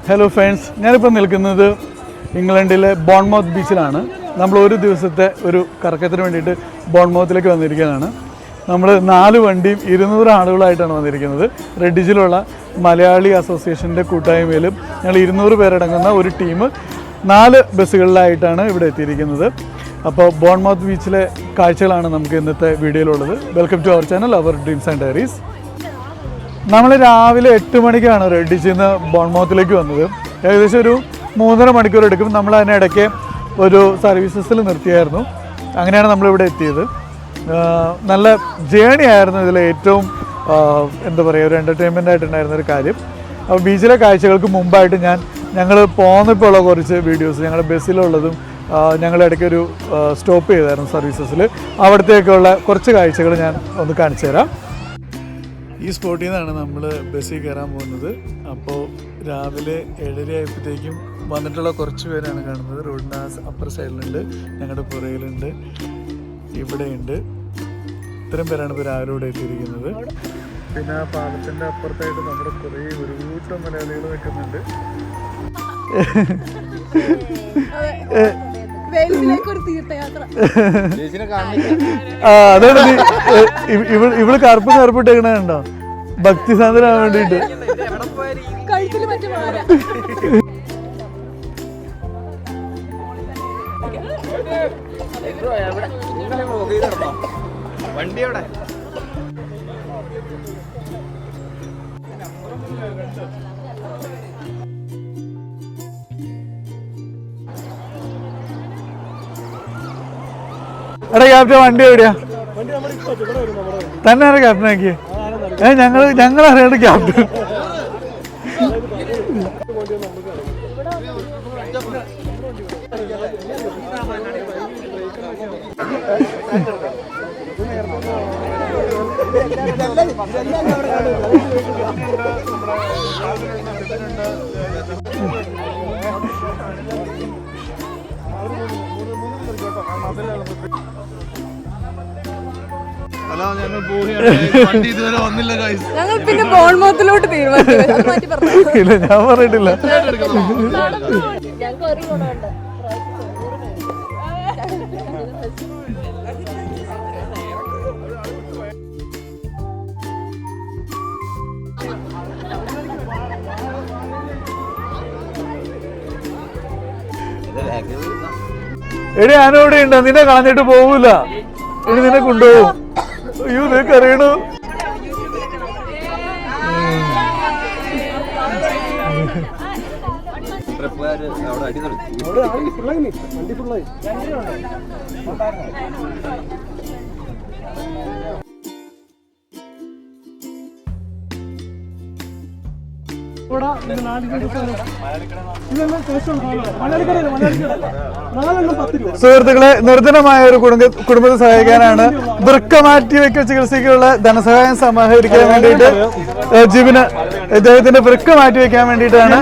Hello friends, ഞാനിപ്പോൾ നിൽക്കുന്നത് ഇംഗ്ലണ്ടിലെ ബോൺമൗത്ത് ബീച്ചിലാണ്. നമ്മൾ ഒരു ദിവസത്തെ ഒരു കറക്കത്തിന് വേണ്ടിയിട്ട് ബോൺമൗത്തിലേക്ക് വന്നിരിക്കുകയാണ്. നമ്മൾ 4 വണ്ടിയും 200 ആളുകളായിട്ടാണ് വന്നിരിക്കുന്നത്. റെഡിജിലുള്ള മലയാളി അസോസിയേഷൻ്റെ കൂട്ടായ്മയിലും ഞങ്ങൾ 200 പേരടങ്ങുന്ന ഒരു ടീം 4 ബസ്സുകളിലായിട്ടാണ് ഇവിടെ എത്തിയിരിക്കുന്നത്. അപ്പോൾ ബോൺമൗത്ത് ബീച്ചിലെ കാഴ്ചകളാണ് നമുക്ക് ഇന്നത്തെ വീഡിയോയിലുള്ളത്. Welcome to our channel, our dreams and diaries. നമ്മൾ രാവിലെ 8 മണിക്കാണ് റെഡിജിൽ നിന്ന് ബോൺമൗത്തിലേക്ക് വന്നത്. ഏകദേശം ഒരു 3.5 മണിക്കൂർ എടുക്കും. നമ്മൾ അതിനിടയ്ക്ക് ഒരു സർവീസസിൽ നിർത്തിയായിരുന്നു. അങ്ങനെയാണ് നമ്മളിവിടെ എത്തിയത്. നല്ല ജേണി ആയിരുന്നു. ഇതിൽ ഏറ്റവും എന്താ പറയുക, ഒരു എൻ്റർടൈൻമെൻ്റ് ആയിട്ടുണ്ടായിരുന്ന ഒരു കാര്യം. അപ്പോൾ ബീച്ചിലെ കാഴ്ചകൾക്ക് മുമ്പായിട്ട് ഞങ്ങൾ പോന്നപ്പോൾ ഉള്ള കുറച്ച് വീഡിയോസ്, ഞങ്ങളുടെ ബസ്സിലുള്ളതും ഞങ്ങൾ ഇടയ്ക്കൊരു സ്റ്റോപ്പ് ചെയ്തായിരുന്നു സർവീസസിൽ. അവിടത്തേക്കുള്ള കുറച്ച് കാഴ്ചകൾ ഞാൻ ഒന്ന് കാണിച്ചു തരാം. ഈ സ്പോട്ടിൽ നിന്നാണ് നമ്മൾ ബസ്സിൽ കയറാൻ പോകുന്നത്. അപ്പോൾ രാവിലെ 7:30 ആയപ്പോഴത്തേക്കും വന്നിട്ടുള്ള കുറച്ച് പേരാണ് കാണുന്നത്. റോഡിൻ്റെ അപ്പർ സൈഡിലുണ്ട്, ഞങ്ങളുടെ പുറയിലുണ്ട്, ഇവിടെയുണ്ട്. ഇത്രയും പേരാണ് ഇപ്പോൾ രാവിലെ ഇവിടെ എത്തിയിരിക്കുന്നത്. പിന്നെ ആ പാലത്തിൻ്റെ അപ്പുറത്തായിട്ട് നമ്മുടെ കുറേ ഒരു കൂട്ടം മലയാളികൾ നിൽക്കുന്നുണ്ട്. അതാണ് ഇവള് കറുപ്പിട്ടേക്കണ കണ്ടോ, ഭക്തി സാധനമാകാൻ വേണ്ടിട്ട്. വണ്ടിയോടെ എടാ ക്യാപ്റ്റൻ, വണ്ടി എവിടെയാ? തന്നെയാണ് ക്യാപ്റ്റൻ ആക്കിയ? ഞങ്ങൾ അറിയാണ്ട് ക്യാപ്റ്റൻ. ഞങ്ങൾ പിന്നെ ബോൺമൗത്തിലോട്ട് തീരുമാനിച്ചു. ഇല്ല, ഞാൻ പറഞ്ഞിട്ടില്ല. എടി, ഞാനിവിടെ ഉണ്ടോ? നിന്നെ കളഞ്ഞിട്ട് പോവൂല. ഇനി നിന്നെ കൊണ്ടുപോകും. അയ്യോ, നിനക്ക് അറിയണോ? സുഹൃത്തുക്കളെ, നിർധനമായ ഒരു കുടുംബത്തെ സഹായിക്കാനാണ് വൃക്ക മാറ്റിവെക്കൽ ചികിത്സയ്ക്കുള്ള ധനസഹായം സമാഹരിക്കാൻ വേണ്ടിയിട്ട് ജിബിന് ഇദ്ദേഹത്തിന്റെ വൃക്ക മാറ്റിവെക്കാൻ വേണ്ടിയിട്ടാണ്.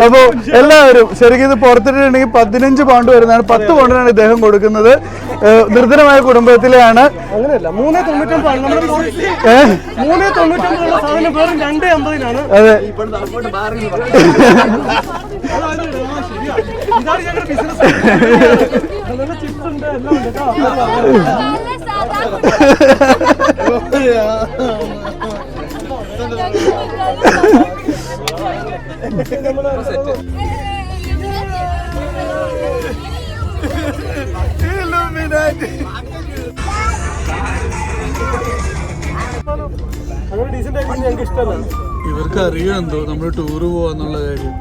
അപ്പോ എല്ലാവരും ശരിക്കും ഇത് പുറത്തിട്ടുണ്ടെങ്കിൽ 15 പൗണ്ട് വരുന്നതാണ്. 10 പൗണ്ടിനാണ് ഇദ്ദേഹം കൊടുക്കുന്നത്. നിർധനമായ കുടുംബത്തിലെയാണ്. അതെ, ഇവർക്ക് അറിയാം എന്തോ നമ്മൾ ടൂറ് പോവാന്നുള്ള കാര്യം.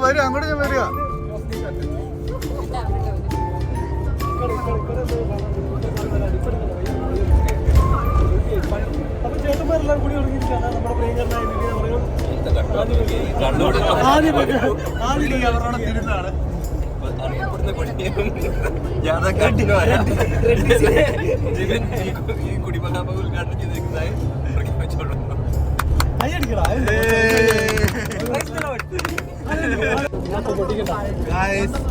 വരിക, അങ്ങോട്ട് ഞാൻ വരിക. ചേട്ടന്മാരെല്ലാം കൂടി തുടങ്ങിയിരിക്കുകയാണ് നമ്മുടെ പ്രിയങ്കരനായ തിരുന്നാണ്. കുടിമഹാമ ഉദ്ഘാടനം ചെയ്തിരിക്കുന്നതായി പ്രഖ്യാപിച്ചോളൂ.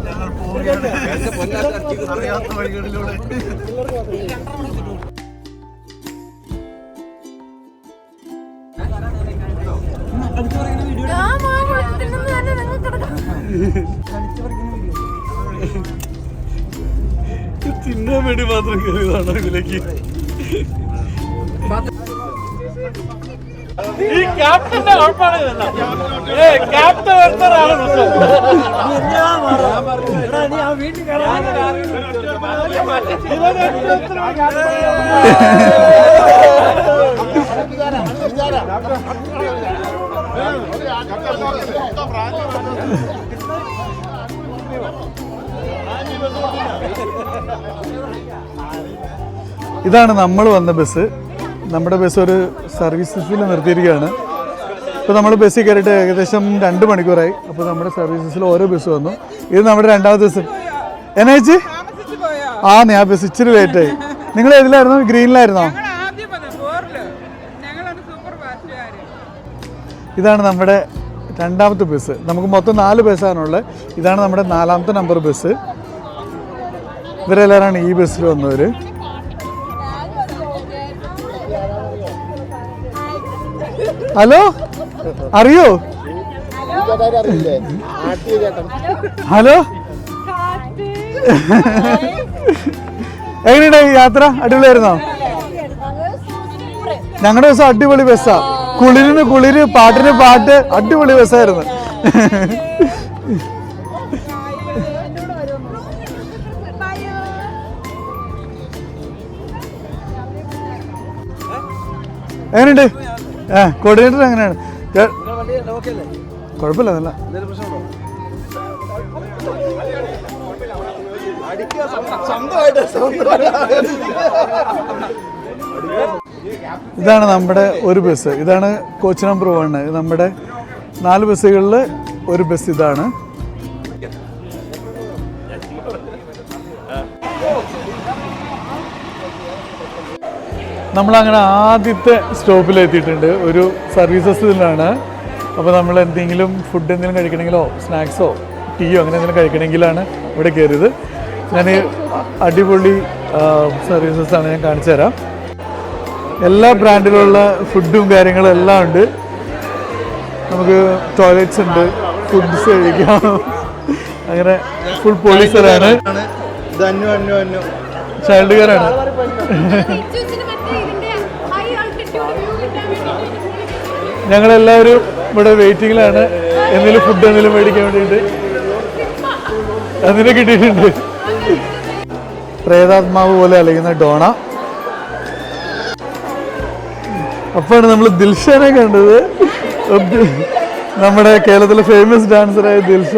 ഞങ്ങൾ പോവുകയാണ് അറിയാത്ത വഴികളിലൂടെ. തിന്നാൻ വേണ്ടി മാത്രം കയറിയതാണോ ഇതിലേക്ക്? ഈ ക്യാപ്റ്റന്റെ ഉറപ്പാണ് ക്യാപ്റ്റൻ വരുന്നതാണ് ഇതാണ് നമ്മൾ വന്ന ബസ്. നമ്മുടെ ബസ് ഒരു സർവീസസിൽ നിർത്തിയിരിക്കുകയാണ്. ഇപ്പോൾ നമ്മൾ ബസ്സിൽ കയറിയിട്ട് ഏകദേശം 2 മണിക്കൂറായി. അപ്പോൾ നമ്മുടെ സർവീസസിൽ ഓരോ ബസ് വന്നു. ഇത് നമ്മുടെ 2ാമത്തെ ബസ്. എന്നാ ചേച്ചി? ആ ഞാൻ ബസ് ഇച്ചിരി ലേറ്റായി. നിങ്ങൾ ഏതിലായിരുന്നു? ഗ്രീനിലായിരുന്നോ? ഇതാണ് നമ്മുടെ 2ാമത്തെ ബസ്. നമുക്ക് മൊത്തം 4 ബസ്സാണുള്ളത്. ഇതാണ് നമ്മുടെ 4ാമത്തെ നമ്പർ ബസ്. ഇവരെല്ലാവരാണ് ഈ ബസ്സിൽ വന്നവർ. ഹലോ, അറിയോ? ഹലോ, എങ്ങനെയുണ്ടായി യാത്ര? അടിപൊളിയായിരുന്നോ? ഞങ്ങളുടെ ബസ് അടിപൊളി ബസ്സാ. കുളിരിന് കുളിര്, പാട്ടിന് പാട്ട്, അടിപൊളി ബസ്സായിരുന്നു. എങ്ങനെയുണ്ട്? കോർഡിനേറ്റർ എങ്ങനെയാണ്? കുഴപ്പമില്ല, നല്ല. ഇതാണ് നമ്മുടെ ഒരു ബസ്. ഇതാണ് കോച്ച് നമ്പർ 1. നമ്മുടെ 4 ബസ്സുകളിൽ ഒരു ബസ് ഇതാണ്. നമ്മളങ്ങനെ ആദ്യത്തെ സ്റ്റോപ്പിലെത്തിയിട്ടുണ്ട്. ഒരു സർവീസസിലാണ്. അപ്പോൾ നമ്മൾ എന്തെങ്കിലും ഫുഡ് എന്തെങ്കിലും കഴിക്കണമെങ്കിലോ സ്നാക്സോ ടീയോ അങ്ങനെ എന്തെങ്കിലും കഴിക്കണമെങ്കിലാണ് ഇവിടെ കയറിയത്. ഞാൻ അടിപൊളി സർവീസസാണ്, ഞാൻ കാണിച്ചു തരാം. എല്ലാ ബ്രാൻഡിലുള്ള ഫുഡും കാര്യങ്ങളും എല്ലാം ഉണ്ട്. നമുക്ക് ടോയ്ലറ്റ്സ് ഉണ്ട്, ഫുഡ്സ് കഴിക്കാം. അങ്ങനെ ഫുൾ പോലീസറാണ്, ചൈൽഡ് കെയറാണ്. ഞങ്ങളെല്ലാവരും ഇവിടെ വെയിറ്റിങ്ങിലാണ്. എന്തെങ്കിലും ഫുഡ് എന്തെങ്കിലും മേടിക്കാൻ വേണ്ടിയിട്ട് അതിനെ കിട്ടിയിട്ടുണ്ട്. പ്രേതാത്മാവ് പോലെ അലയുന്ന ഡോണ. അപ്പോഴാണ് നമ്മൾ ദിൽഷനെ കണ്ടത്. നമ്മുടെ കേരളത്തിലെ ഫേമസ് ഡാൻസറായ ദിൽഷ.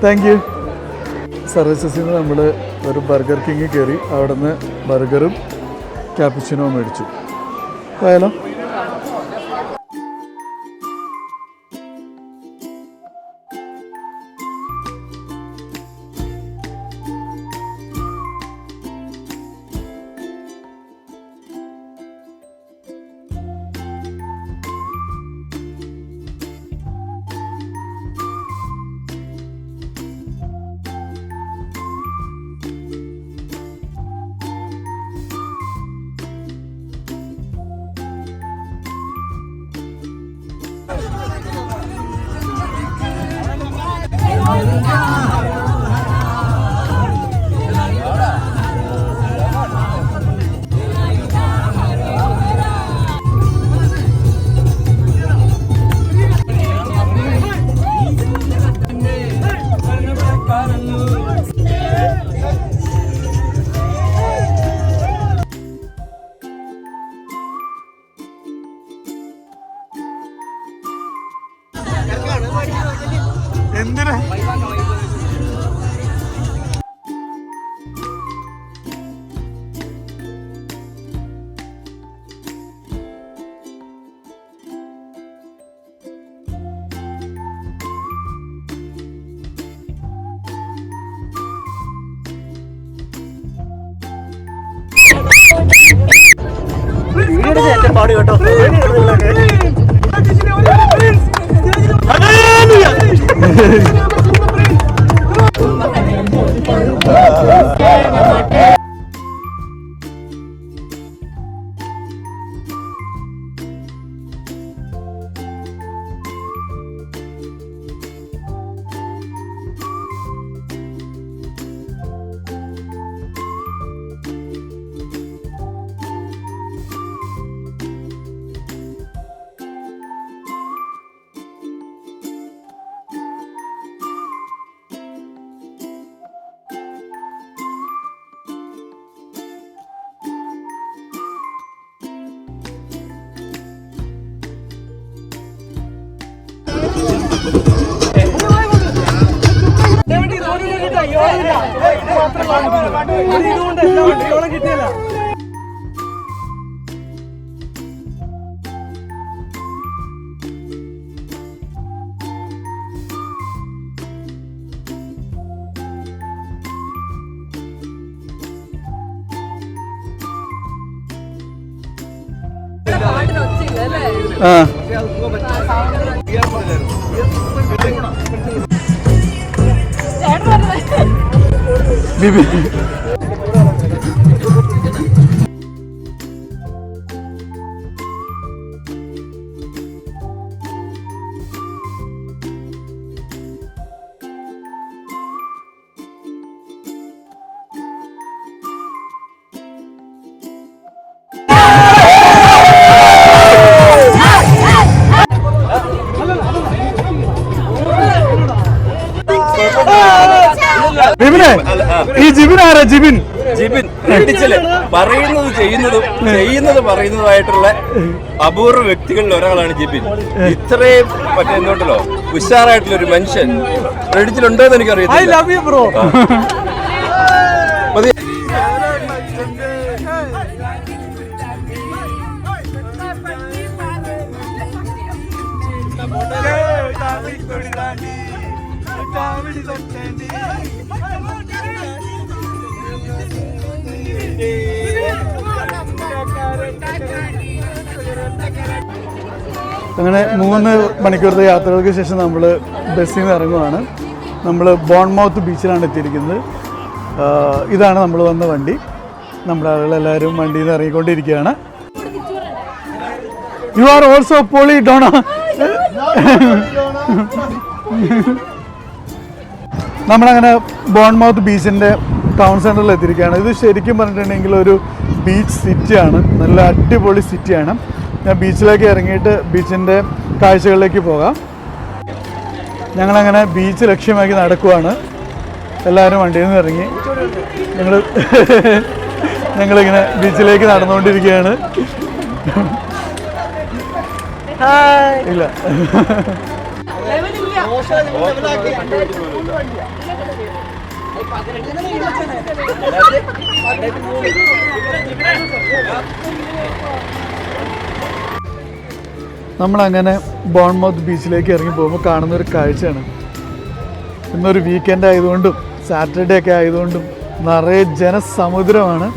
Thank you. സർവീസസിൽ നിന്ന് നമ്മൾ ഒരു ബർഗർ കിങ് കയറി. അവിടെ നിന്ന് ബർഗറും ക്യാpuchino മേടിച്ചു. പോയാലോ? എന്തിനാ? പാടി കേട്ടോ. ബിബി ജിബിനെ ഈ ജിബിൻ ആരാ? ജിബിൻ പറയുന്നത് പറയുന്നതുമായിട്ടുള്ള അപൂർവ വ്യക്തികളിൽ ഒരാളാണ് ജിബിൻ. ഇത്രയും മറ്റേ എന്തുകൊണ്ടല്ലോ ഉഷാറായിട്ടുള്ള ഒരു മനുഷ്യൻ റെഡിച്ചിലുണ്ടോ എന്ന് എനിക്കറിയാം. അങ്ങനെ 3 മണിക്കൂറത്തെ യാത്രകൾക്ക് ശേഷം നമ്മൾ ബസ്സിൽ നിന്ന് ഇറങ്ങുവാണ്. നമ്മൾ ബോൺമൗത്ത് ബീച്ചിലാണ് എത്തിയിരിക്കുന്നത്. ഇതാണ് നമ്മൾ വന്ന വണ്ടി. നമ്മുടെ ആളുകളെല്ലാവരും വണ്ടിയിൽ നിന്ന് ഇറങ്ങിക്കൊണ്ടിരിക്കുകയാണ്. You are also Polly Donna. നമ്മളങ്ങനെ ബോൺമൗത്ത് ബീച്ചിൻ്റെ ടൗൺ സെൻറ്ററിൽ എത്തിയിരിക്കുകയാണ്. ഇത് ശരിക്കും പറഞ്ഞിട്ടുണ്ടെങ്കിൽ ഒരു ബീച്ച് സിറ്റിയാണ്. നല്ല അടിപൊളി സിറ്റിയാണ്. ഞാൻ ബീച്ചിലേക്ക് ഇറങ്ങിയിട്ട് ബീച്ചിൻ്റെ കാഴ്ചകളിലേക്ക് പോകാം. ഞങ്ങളങ്ങനെ ബീച്ച് ലക്ഷ്യമാക്കി നടക്കുവാണ്. എല്ലാവരും വണ്ടിയിൽ നിന്ന് ഇറങ്ങി ഞങ്ങളിങ്ങനെ ബീച്ചിലേക്ക് നടന്നുകൊണ്ടിരിക്കുകയാണ്. ഇല്ല നമ്മളങ്ങനെ ബോൺമൗത്ത് ബീച്ചിലേക്ക് ഇറങ്ങി പോകുമ്പോൾ കാണുന്നൊരു കാഴ്ചയാണ്. ഇന്നൊരു വീക്കെൻഡ് ആയതുകൊണ്ടും സാറ്റർഡേ ഒക്കെ ആയതുകൊണ്ടും നിറയെ ജനസമുദ്രമാണ്.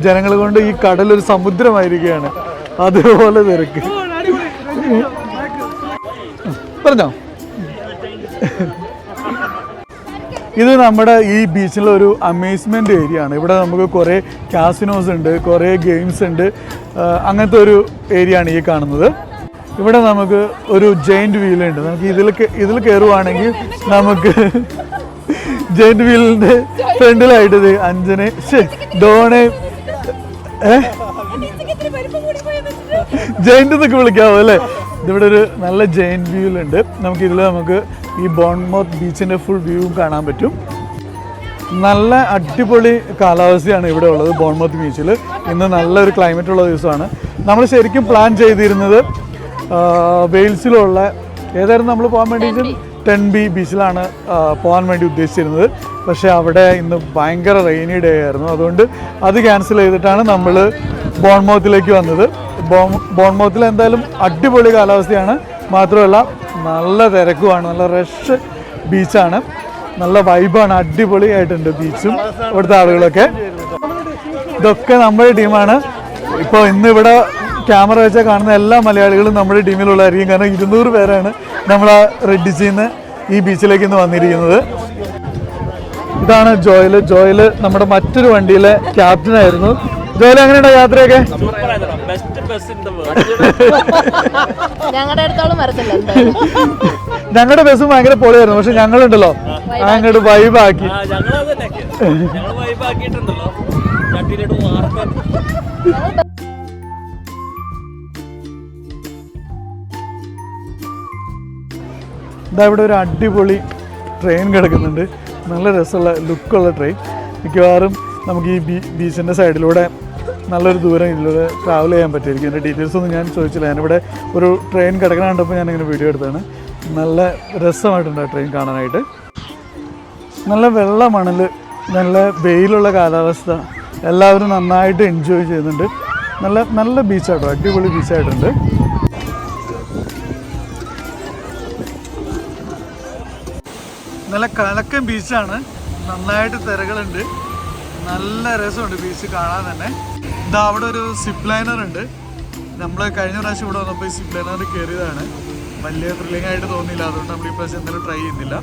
ജനങ്ങൾ കൊണ്ട് ഈ കടലൊരു സമുദ്രമായിരിക്കുകയാണ്. അതുപോലെ തിരക്ക്. പറഞ്ഞോ. ഇത് നമ്മുടെ ഈ ബീച്ചിലെ ഒരു അമ്യൂസ്മെൻ്റ് ഏരിയ ആണ്. ഇവിടെ നമുക്ക് കുറേ കാസിനോസ് ഉണ്ട്, കുറേ ഗെയിംസ് ഉണ്ട്. അങ്ങനത്തെ ഒരു ഏരിയ ആണ് ഈ കാണുന്നത്. ഇവിടെ നമുക്ക് ഒരു ജെയിൻറ്റ് വീലുണ്ട്. നമുക്ക് ഇതിൽ കയറുവാണെങ്കിൽ നമുക്ക് ജെയിൻറ്റ് വീലിൻ്റെ ഫ്രണ്ടിലായിട്ട് അഞ്ജനെ ഡോണെ ജെയിൻ്റ് എന്നൊക്കെ വിളിക്കാവോ അല്ലേ. ഇതിവിടെ ഒരു നല്ല ജെയിൻറ്റ് വ്യൂലുണ്ട്. നമുക്ക് ഈ ബോൺമൗത്ത് ബീച്ചിൻ്റെ ഫുൾ വ്യൂവും കാണാൻ പറ്റും. നല്ല അടിപൊളി കാലാവസ്ഥയാണ് ഇവിടെ ഉള്ളത് ബോൺമൗത്ത് ബീച്ചിൽ. ഇന്ന് നല്ലൊരു ക്ലൈമറ്റ് ഉള്ള ദിവസമാണ്. നമ്മൾ ശരിക്കും പ്ലാൻ ചെയ്തിരുന്നത് വെയിൽസിലുള്ള ഏതായിരുന്നു നമ്മൾ പോകാൻ വേണ്ടിയിട്ട് ടെൻബി ബീച്ചിലാണ് പോകാൻ വേണ്ടി ഉദ്ദേശിച്ചിരുന്നത്. പക്ഷേ അവിടെ ഇന്ന് ഭയങ്കര റെയിനി ഡേ ആയിരുന്നു. അതുകൊണ്ട് അത് ക്യാൻസൽ ചെയ്തിട്ടാണ് നമ്മൾ ബോൺമൗത്തിലേക്ക് വന്നത്. ബോൺമൗത്തിൽ എന്തായാലും അടിപൊളി കാലാവസ്ഥയാണ്. മാത്രമല്ല നല്ല തിരക്കുമാണ്. നല്ല റഷ് ബീച്ചാണ്. നല്ല വൈബാണ്. അടിപൊളിയായിട്ടുണ്ട് ബീച്ചും ഇവിടുത്തെ ആളുകളൊക്കെ. ഇതൊക്കെ നമ്മുടെ ടീമാണ്. ഇപ്പോൾ ഇന്ന് ഇവിടെ ക്യാമറ വെച്ചാൽ കാണുന്ന എല്ലാ മലയാളികളും നമ്മുടെ ടീമിലുള്ളതായിരിക്കും. കാരണം 200 പേരാണ് നമ്മൾ ആ റെഡിച്ചിൽ നിന്ന് ഈ ബീച്ചിലേക്ക് ഇന്ന് വന്നിരിക്കുന്നത്. ഇതാണ് ജോയല് നമ്മുടെ മറ്റൊരു വണ്ടിയിലെ ക്യാപ്റ്റനായിരുന്നു. ജോയൽ, എങ്ങനെയുണ്ടോ യാത്രയൊക്കെ? ഞങ്ങളുടെ അടുത്തോളം വരത്തില്ല. ഞങ്ങളുടെ ബസ്സും ഭയങ്കര പൊളിയായിരുന്നു. പക്ഷെ ഞങ്ങളുണ്ടല്ലോ അങ്ങോട്ട് വൈബാക്കി. ഇതാ ഇവിടെ ഒരു അടിപൊളി ട്രെയിൻ കിടക്കുന്നുണ്ട്. നല്ല രസമുള്ള ലുക്കുള്ള ട്രെയിൻ. മിക്കവാറും നമുക്ക് ഈ ബീച്ചിൻ്റെ സൈഡിലൂടെ നല്ലൊരു ദൂരം ഇതിലൂടെ ട്രാവൽ ചെയ്യാൻ പറ്റുമായിരിക്കും. എൻ്റെ ഡീറ്റെയിൽസ് ഒന്നും ഞാൻ ചോദിച്ചില്ല. ഞാനിവിടെ ഒരു ട്രെയിൻ കിടക്കണ കണ്ടപ്പോൾ ഞാനിങ്ങനെ വീഡിയോ എടുത്താണ്. നല്ല രസമായിട്ടുണ്ട് ആ ട്രെയിൻ കാണാനായിട്ട്. നല്ല വെള്ള മണൽ, നല്ല വെയിലുള്ള കാലാവസ്ഥ, എല്ലാവരും നന്നായിട്ട് എൻജോയ് ചെയ്യുന്നുണ്ട്. നല്ല ബീച്ചാട്ടോ, അടിപൊളി ബീച്ചായിട്ടുണ്ട്. നല്ല കലക്കൻ ബീച്ചാണ്, നന്നായിട്ട് തിരകളുണ്ട്, നല്ല രസമുണ്ട് ബീച്ച് കാണാൻ തന്നെ. ഇതാ അവിടെ ഒരു സിപ്പ് ലൈനർ ഉണ്ട്. നമ്മൾ കഴിഞ്ഞ പ്രാവശ്യം ഇവിടെ വന്നപ്പോൾ ഈ സിപ്പ് ലൈനറിൽ കയറിയതാണ്. വലിയ ത്രില്ലിംഗ് ആയിട്ട് തോന്നിയില്ല, അതുകൊണ്ട് നമ്മൾ ഈ പ്രാവശ്യം എന്തായാലും ട്രൈ ചെയ്യുന്നില്ല.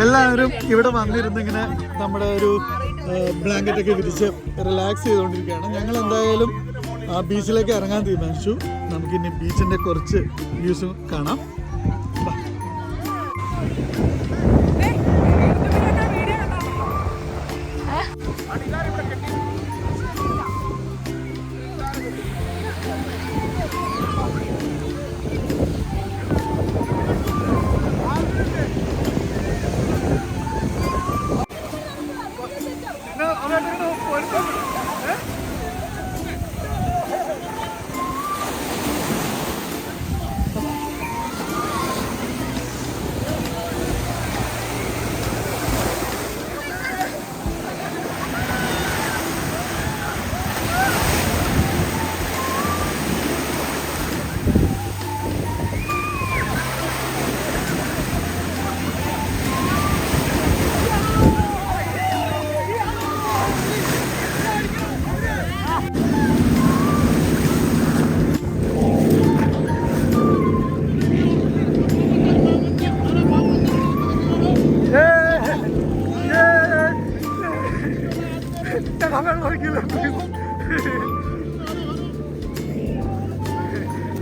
എല്ലാവരും ഇവിടെ വന്നിരുന്ന് ഇങ്ങനെ നമ്മുടെ ഒരു ബ്ലാങ്കറ്റൊക്കെ വിരിച്ച് റിലാക്സ് ചെയ്തുകൊണ്ടിരിക്കുകയാണ്. ഞങ്ങൾ എന്തായാലും ആ ബീച്ചിലേക്ക് ഇറങ്ങാൻ തീരുമാനിച്ചു. നമുക്കിനി ബീച്ചിൻ്റെ കുറച്ച് വ്യൂസ് കാണാം.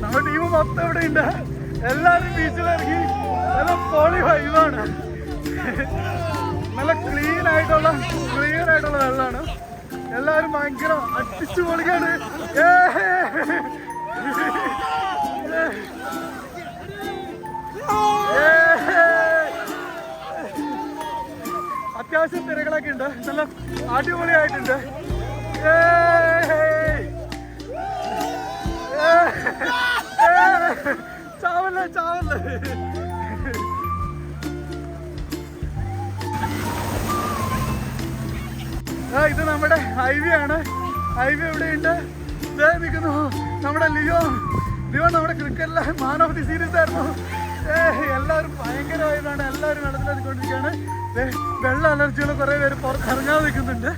നമ്മുടെ ടീം മൊത്തം ഇവിടെ ഉണ്ട്. എല്ലാവരും ബീച്ചിലിറങ്ങി നല്ല പൊളി വൈബാണ്. നല്ല ക്ലീൻ ആയിട്ടുള്ള വെള്ളമാണ്. എല്ലാവരും ഭയങ്കര അടിച്ചു പൊളിക്കാണ്. അത്യാവശ്യം തിരകളൊക്കെ ഉണ്ട്, നല്ല അടിപൊളിയായിട്ടുണ്ട്. ചാവല്ലേ ഇത് നമ്മുടെ ഹൈവേ ആണ്. ഹൈവേ എവിടെയുണ്ട്? നിൽക്കുന്നു നമ്മുടെ ലിയോ നമ്മുടെ ക്രിക്കറ്റിലെ മാൻ ഓഫ് ദി സീരീസ് ആയിരുന്നു. എല്ലാവരും ഭയങ്കരമായതാണ്. എല്ലാവരും വെള്ളത്തിലെത്തിക്കൊണ്ടിരിക്കുകയാണ്. വെള്ള അലർജികൾ കുറേ പേര് പുറത്തിറങ്ങാതെ നിൽക്കുന്നുണ്ട്.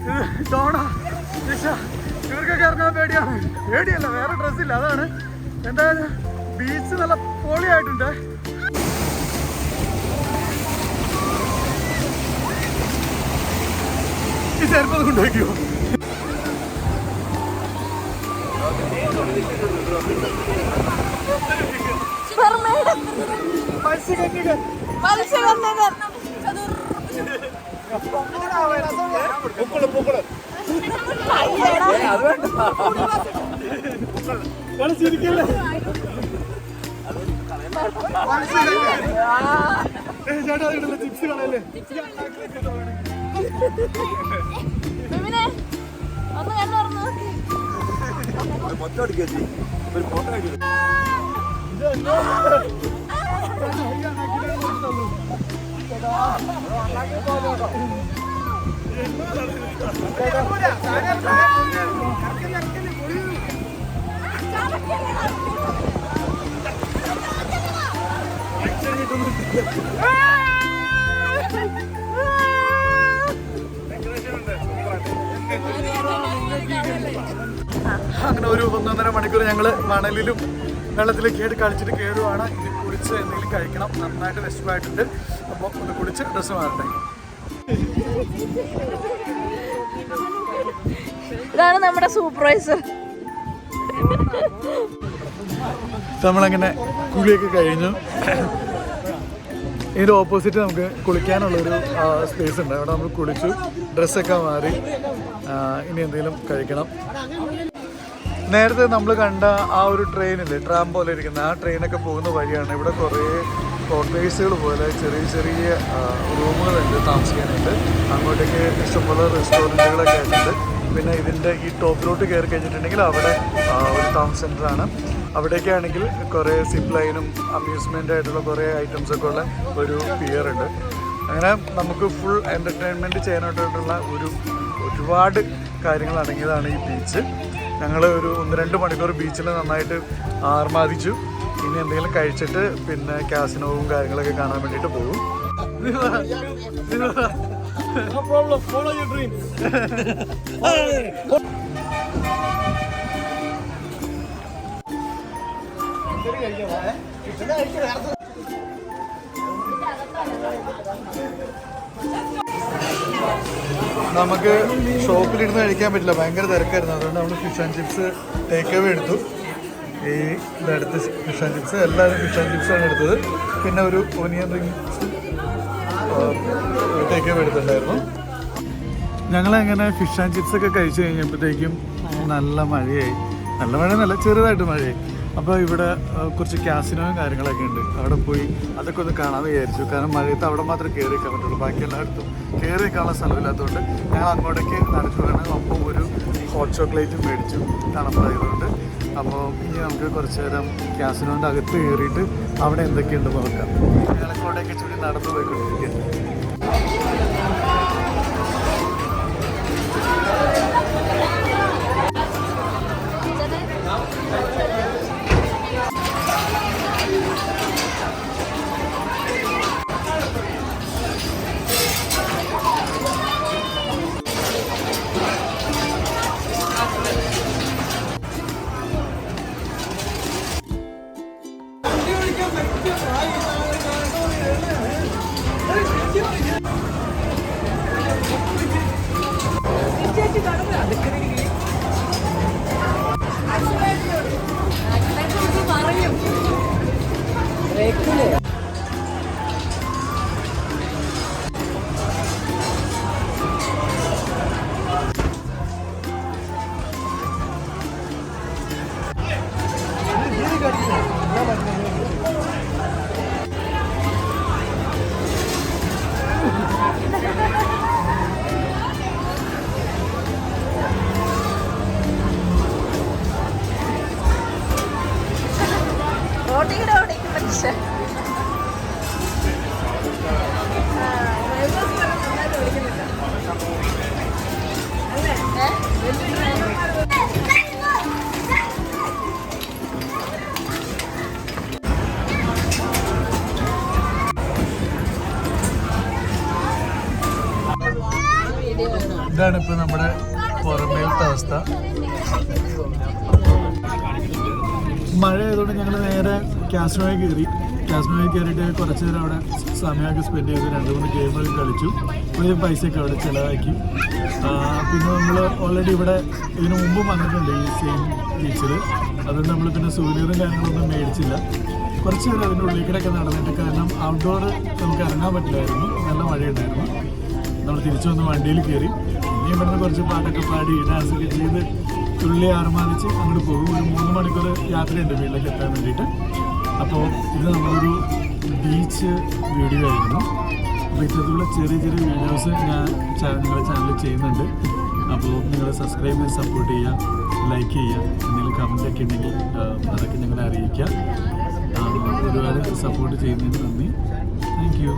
ഇത് ഡോണ, ദിശ, ഇവർക്കൊക്കെ ഇറങ്ങാൻ പേടിയല്ല, വേറെ ഡ്രസ്സില്ല, അതാണ്. എന്തായാലും ബീച്ച് നല്ല പൊളിയായിട്ടുണ്ട്. ഈ ചെറുപ്പം കൊണ്ടുപോയിക്കോ. ചിപ്സ് കളയല്ലേ? അങ്ങനെ ഒരു 1.5 മണിക്കൂർ ഞങ്ങൾ മണലിലും വെള്ളത്തിലൊക്കെ ആയിട്ട് കളിച്ചിട്ട് കയറുവാണ്. ഇനി കുളിച്ച് എന്തെങ്കിലും കഴിക്കണം. നന്നായിട്ട് വിശപ്പായിട്ടുണ്ട്. അപ്പോൾ ഒന്ന് കുളിച്ച് ഡ്രസ്സ് മാറട്ടെ. ഇതാണ് നമ്മുടെ സൂപ്പർവൈസർ. നമ്മളങ്ങനെ കുളിയൊക്കെ കഴിഞ്ഞു. ഇതിൻ്റെ ഓപ്പോസിറ്റ് നമുക്ക് കുളിക്കാനുള്ളൊരു സ്പേസ് ഉണ്ട്. അവിടെ നമ്മൾ കുളിച്ചു, ഡ്രസ്സൊക്കെ മാറി. ഇനി എന്തെങ്കിലും കഴിക്കണം. നേരത്തെ നമ്മൾ കണ്ട ആ ഒരു ട്രെയിനില്ലേ, ട്രാം പോലെ ഇരിക്കുന്ന ആ ട്രെയിനൊക്കെ പോകുന്ന വഴിയാണ്. ഇവിടെ കുറേ കോട്ടേഴ്സുകൾ പോലെ ചെറിയ ചെറിയ റൂമുകളുണ്ട് താമസിക്കാനായിട്ട്. അങ്ങോട്ടേക്ക് ഇഷ്ടംപോലെ റെസ്റ്റോറൻറ്റുകളൊക്കെ ആയിട്ടുണ്ട്. പിന്നെ ഇതിൻ്റെ ഈ ടോപ്പിലോട്ട് കയറി കഴിഞ്ഞിട്ടുണ്ടെങ്കിൽ അവിടെ ഒരു ടൗൺ സെൻ്ററാണ്. അവിടേക്കാണെങ്കിൽ കുറേ സിപ്പ് ലൈനും അമ്യൂസ്മെൻ്റ് ആയിട്ടുള്ള കുറേ ഐറ്റംസൊക്കെ ഉള്ള ഒരു പിയർ ഉണ്ട്. അങ്ങനെ നമുക്ക് ഫുൾ എൻ്റർടൈൻമെൻറ്റ് ചെയ്യാനായിട്ടുള്ള ഒരുപാട് കാര്യങ്ങൾ അടങ്ങിയതാണ് ഈ ബീച്ച്. ഞങ്ങൾ ഒരു 1-2 മണിക്കൂർ ബീച്ചിൽ നന്നായിട്ട് ആർമാദിച്ചു. ഇനി എന്തെങ്കിലും കഴിച്ചിട്ട് പിന്നെ കാസിനോവും കാര്യങ്ങളൊക്കെ കാണാൻ വേണ്ടിയിട്ട് പോകും. നമുക്ക് ഷോപ്പിലിരുന്ന് കഴിക്കാൻ പറ്റില്ല, ഭയങ്കര തിരക്കായിരുന്നു. അതുകൊണ്ട് നമ്മൾ fish and chips take away എടുത്തു. ഈ ഇതെടുത്ത് ഫിഷ് ആൻഡ് ചിപ്സ്, എല്ലാവരും ഫിഷ് ആൻഡ് ചിപ്സാണ് എടുത്തത്. പിന്നെ ഒരു ഓനിയൻ റിങ്സ് ടേക്ക് അവേ എടുത്തിട്ടുണ്ടായിരുന്നു. ഞങ്ങളങ്ങനെ ഫിഷ് ആൻഡ് ചിപ്സൊക്കെ കഴിച്ച് കഴിഞ്ഞപ്പോഴത്തേക്കും നല്ല മഴയായി. നല്ല മഴ നല്ല ചെറുതായിട്ട് മഴയായി. അപ്പോൾ ഇവിടെ കുറച്ച് കാസിനോയും കാര്യങ്ങളൊക്കെ ഉണ്ട്. അവിടെ പോയി അതൊക്കെ ഒന്ന് കാണാമെന്ന് വിചാരിച്ചു. കാരണം മഴയത്ത് അവിടെ മാത്രമേ കയറി നിൽക്കാൻ പറ്റുള്ളൂ, ബാക്കി എല്ലായിടത്തും കയറി നിൽക്കാനുള്ള സ്ഥലമില്ലാത്തതുകൊണ്ട് ഞങ്ങൾ അങ്ങോട്ടേക്ക് നടക്കുകയാണ്. ഒപ്പം ഒരു ഹോട്ട് ചോക്ലേറ്റും മേടിച്ചു തണുപ്പായതുകൊണ്ട്. അപ്പോൾ ഇനി നമുക്ക് കുറച്ച് നേരം കാസിനോൻ്റെ അകത്ത് കയറിയിട്ട് അവിടെ എന്തൊക്കെയുണ്ടെന്ന് നോക്കാം. ഞങ്ങളങ്ങോട്ടേക്ക് ചുറ്റി നടന്നു പോയിക്കൊണ്ടിരിക്കുകയാണ്. ഇതാണ് ഇപ്പോൾ നമ്മുടെ പുറമേലത്തെ അവസ്ഥ. മഴ ആയതുകൊണ്ട് ഞങ്ങൾ നേരെ കാസിനോയിൽ കയറിയിട്ട് കുറച്ച് നേരം അവിടെ സമയമൊക്കെ സ്പെൻഡ് ചെയ്ത് 2-3 ഗെയിമൊക്കെ കളിച്ചു. ഒരു പൈസയൊക്കെ അവിടെ ചിലവാക്കി. പിന്നെ നമ്മൾ ഓൾറെഡി ഇവിടെ ഇതിനു മുമ്പ് വന്നിട്ടുണ്ട് ഈ സെയിം ബീച്ചിൽ. അതുകൊണ്ട് നമ്മൾ പിന്നെ സൂര്യനും കാര്യങ്ങളൊന്നും മേടിച്ചില്ല. കുറച്ച് നേരം അതിൻ്റെ ഉള്ളിൽ നടന്നിട്ട്, കാരണം ഔട്ട്ഡോർ നമുക്ക് ഇറങ്ങാൻ പറ്റില്ലായിരുന്നു, നല്ല മഴയുണ്ടായിരുന്നു. നമ്മൾ തിരിച്ചു വന്ന് വണ്ടിയിൽ കയറി ഇനി ഇവിടുന്ന് കുറച്ച് പാട്ടൊക്കെ പാടി ഡാൻസൊക്കെ ചെയ്ത് തുള്ളി ആർമാദിച്ച് അങ്ങോട്ട് പോകും. ഒരു 3 മണിക്കൂർ യാത്രയുണ്ട് വീട്ടിലേക്ക് എത്താൻ വേണ്ടിയിട്ട്. അപ്പോൾ ഇത് നമ്മളൊരു ബീച്ച് വീഡിയോ ആയിരുന്നു. അപ്പോൾ ഇത്തരത്തിലുള്ള ചെറിയ ചെറിയ വീഡിയോസ് ഞാൻ നിങ്ങളുടെ ചാനലിൽ ചെയ്യുന്നുണ്ട്. അപ്പോൾ നിങ്ങൾ സബ്സ്ക്രൈബ് ചെയ്ത് സപ്പോർട്ട് ചെയ്യുക, ലൈക്ക് ചെയ്യുക, എന്തെങ്കിലും കമൻറ്റൊക്കെ ഉണ്ടെങ്കിൽ അതൊക്കെ ഞങ്ങളെ അറിയിക്കുക. ഒരുപാട് സപ്പോർട്ട് ചെയ്യുന്നതിന് നന്ദി. Thank you.